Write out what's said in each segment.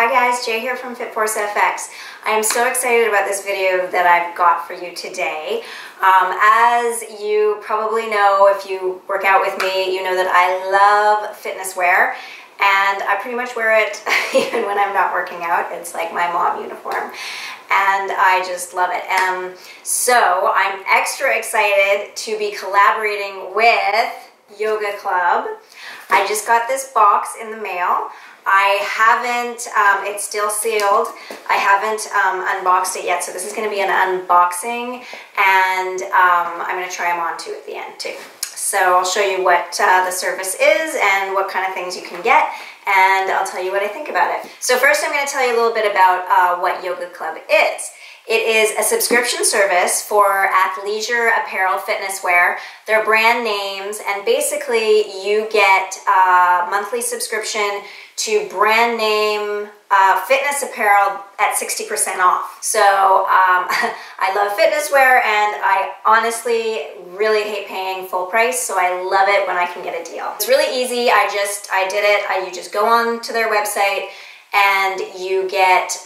Hi guys, Jay here from FitForceFX. I am so excited about this video that I've got for you today. As you probably know, if you work out with me, you know that I love fitness wear, and I pretty much wear it even when I'm not working out. It's like my mom uniform, and I just love it. So I'm extra excited to be collaborating with YogaClub. I just got this box in the mail. I haven't, it's still sealed. I haven't unboxed it yet, so this is going to be an unboxing, and I'm going to try them on too at the end too. So I'll show you what the service is and what kind of things you can get, and I'll tell you what I think about it. So first I'm going to tell you a little bit about what YogaClub is. It is a subscription service for athleisure, apparel, fitness wear. They're brand names, and basically you get a monthly subscription to brand name fitness apparel at 60% off. So I love fitness wear, and I honestly really hate paying full price, so I love it when I can get a deal. It's really easy. I did it. You just go on to their website and you get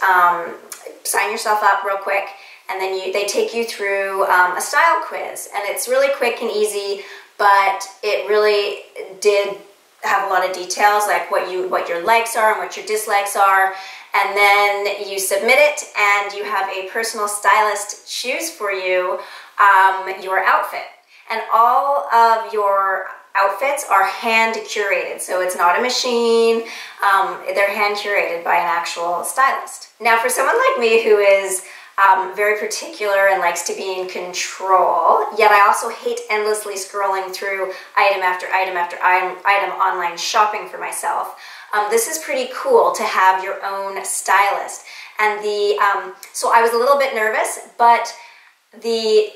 sign yourself up real quick, and then they take you through a style quiz, and it's really quick and easy, but it really did have a lot of details, like what your likes are and what your dislikes are, and then you submit it and you have a personal stylist choose for you your outfit, and all of your outfits are hand curated, so it's not a machine. They're hand curated by an actual stylist. Now, for someone like me who is very particular and likes to be in control, yet I also hate endlessly scrolling through item after item after item online shopping for myself, this is pretty cool to have your own stylist. And so I was a little bit nervous, but the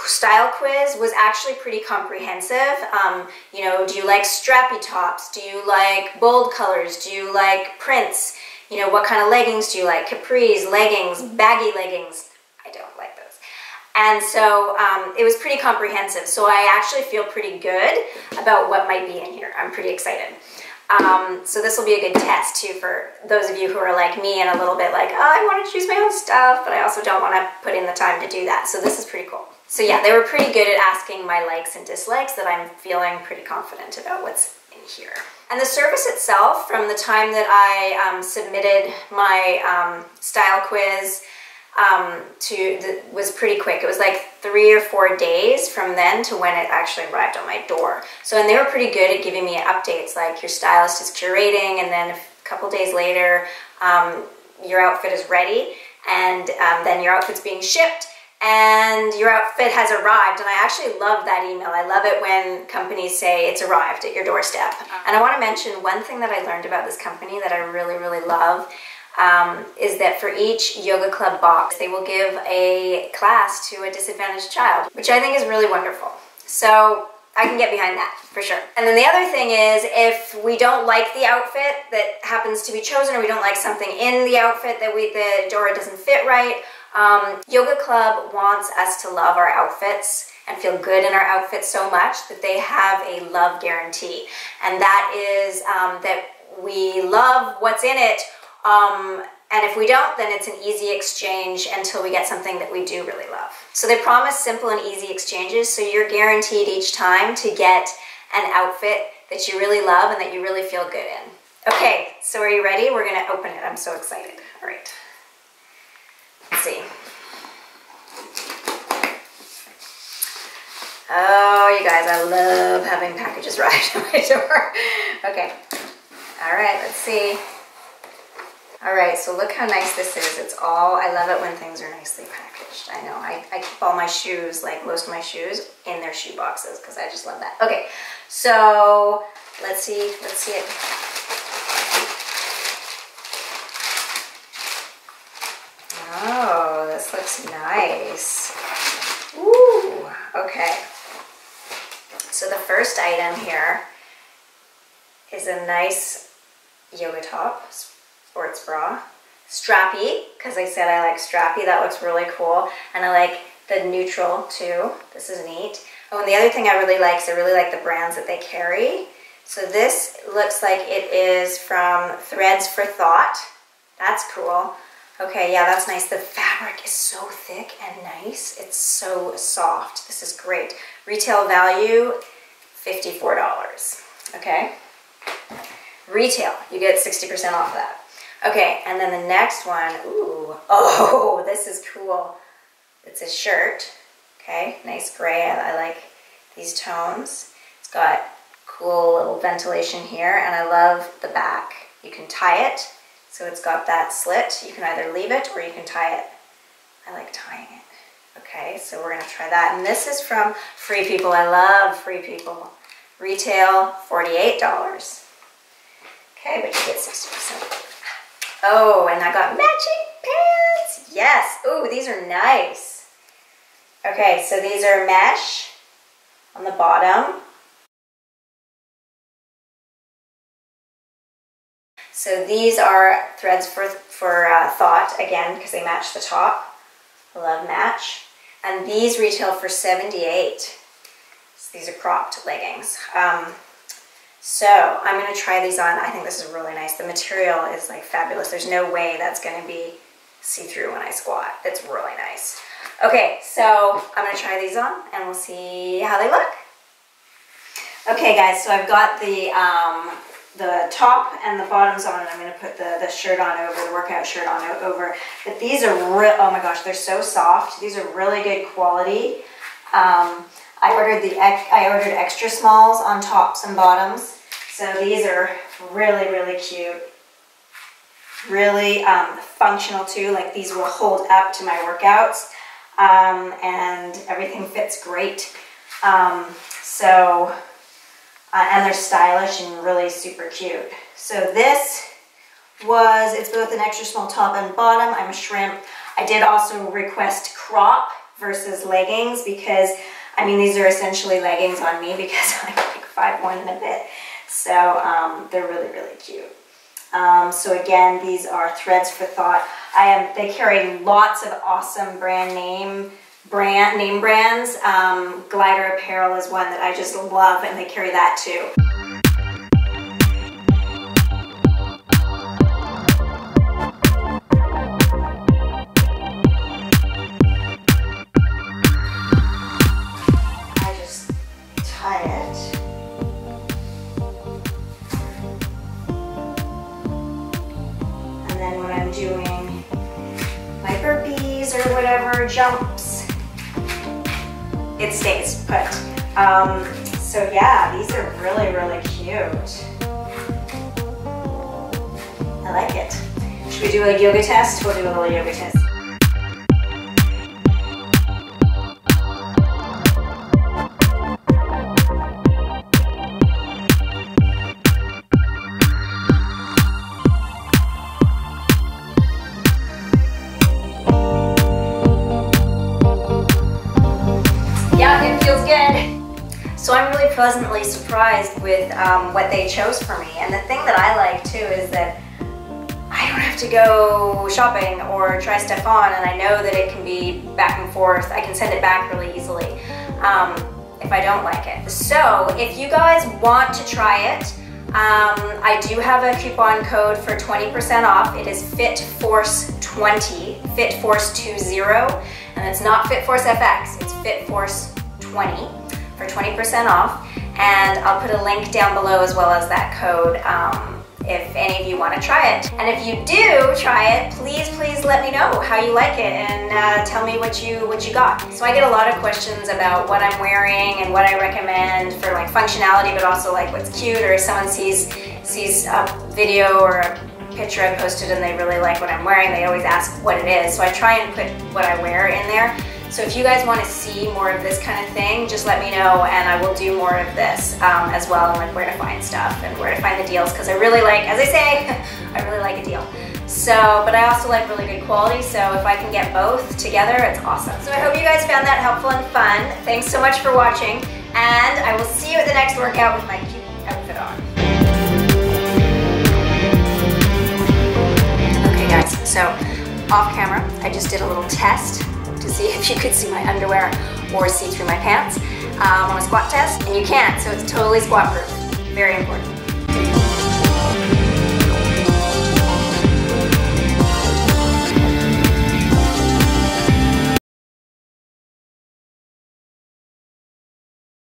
style quiz was actually pretty comprehensive. You know, do you like strappy tops? Do you like bold colors? Do you like prints? You know, what kind of leggings do you like? Capris, leggings, baggy leggings. I don't like those. And so it was pretty comprehensive. So I actually feel pretty good about what might be in here. I'm pretty excited. So this will be a good test too for those of you who are like me and a little bit like, oh, I want to choose my own stuff, but I also don't want to put in the time to do that. So this is pretty cool. So yeah, they were pretty good at asking my likes and dislikes, that I'm feeling pretty confident about what's in here. And the service itself, from the time that I submitted my style quiz was pretty quick. It was like 3 or 4 days from then to when it actually arrived on my door. So, and they were pretty good at giving me updates, like your stylist is curating, and then a couple days later your outfit is ready, and then your outfit's being shipped, and your outfit has arrived. And I actually love that email. I love it when companies say it's arrived at your doorstep. And I want to mention one thing that I learned about this company that I really, really love, is that for each YogaClub box, they will give a class to a disadvantaged child, which I think is really wonderful. So I can get behind that for sure. And then the other thing is, if we don't like the outfit that happens to be chosen, or we don't like something in the outfit that it doesn't fit right, YogaClub wants us to love our outfits and feel good in our outfits so much that they have a love guarantee. And that is that we love what's in it, and if we don't, then it's an easy exchange until we get something that we do really love. So they promise simple and easy exchanges, so you're guaranteed each time to get an outfit that you really love and that you really feel good in. Okay, so are you ready? We're gonna open it. I'm so excited. All right. Let's see. Oh, you guys, I love having packages arrive at my door. Okay. All right, let's see. All right, so look how nice this is. I love it when things are nicely packaged. I know, I keep all my shoes, like most of my shoes, in their shoe boxes because I just love that. Okay, so let's see it. Oh, this looks nice. Ooh, okay. So the first item here is a nice yoga top, sports bra. Strappy, because I said I like strappy. That looks really cool. And I like the neutral too. This is neat. Oh, and the other thing I really like is I really like the brands that they carry. So this looks like it is from Threads for Thought. That's cool. Okay, yeah, that's nice. The fabric is so thick and nice. It's so soft. This is great. Retail value, $54. Okay. Retail, you get 60% off of that. Okay, and then the next one, ooh, oh, this is cool. It's a shirt, okay, nice gray. I like these tones. It's got cool little ventilation here, and I love the back. You can tie it, so it's got that slit. You can either leave it or you can tie it. I like tying it. Okay, so we're gonna try that. And this is from Free People. I love Free People. Retail, $48. Okay, but you get 60%. Oh, and I got matching pants. Yes. Oh, these are nice. Okay, so these are mesh on the bottom. So these are threads for thought, again, because they match the top. I love match. And these retail for $78. So these are cropped leggings. So I'm going to try these on. I think this is really nice. The material is like fabulous. There's no way that's going to be see-through when I squat. It's really nice. Okay, so I'm going to try these on and we'll see how they look. Okay guys, so I've got the top and the bottoms on, and I'm going to put the shirt on over, the workout shirt on over. But these are oh my gosh, they're so soft. These are really good quality. I ordered extra smalls on tops and bottoms. So these are really, really cute. Really functional too. Like these will hold up to my workouts. And everything fits great. And they're stylish and really super cute. So this it's both an extra small top and bottom. I'm a shrimp. I did also request crop versus leggings because, I mean, these are essentially leggings on me because I'm like 5'1" and a bit. So they're really, really cute. So again, these are threads for thought. They carry lots of awesome name brands. Glider Apparel is one that I just love, and they carry that too. I just tie it. And then when I'm doing my burpees or whatever, jumps, it stays put. So yeah, these are really, really cute. I like it. Should we do a yoga test? We'll do a little yoga test. Yeah, it feels good. So I'm really pleasantly surprised with what they chose for me. And the thing that I like too is that I don't have to go shopping or try stuff on, and I know that it can be back and forth. I can send it back really easily if I don't like it. So if you guys want to try it, I do have a coupon code for 20% off. It is FitForce20, FitForce20, and it's not FitForceFX, it's FitForce20 for 20% off. And I'll put a link down below as well as that code if any of you want to try it. And if you do try it, please let me know how you like it, and tell me what you got. So I get a lot of questions about what I'm wearing and what I recommend for like functionality, but also like what's cute, or if someone sees a video or a picture I posted and they really like what I'm wearing, they always ask what it is. So I try and put what I wear in there. So if you guys want to see more of this kind of thing, just let me know, and I will do more of this as well, and like where to find stuff and where to find the deals, because I really like, as I say, I really like a deal. So, but I also like really good quality, so if I can get both together, it's awesome. So I hope you guys found that helpful and fun. Thanks so much for watching, and I will see you at the next workout with my cute outfit on. Okay guys, so off camera, I just did a little test to see if you could see my underwear or see through my pants on a squat test, and you can't, so it's totally squat proof. Very important.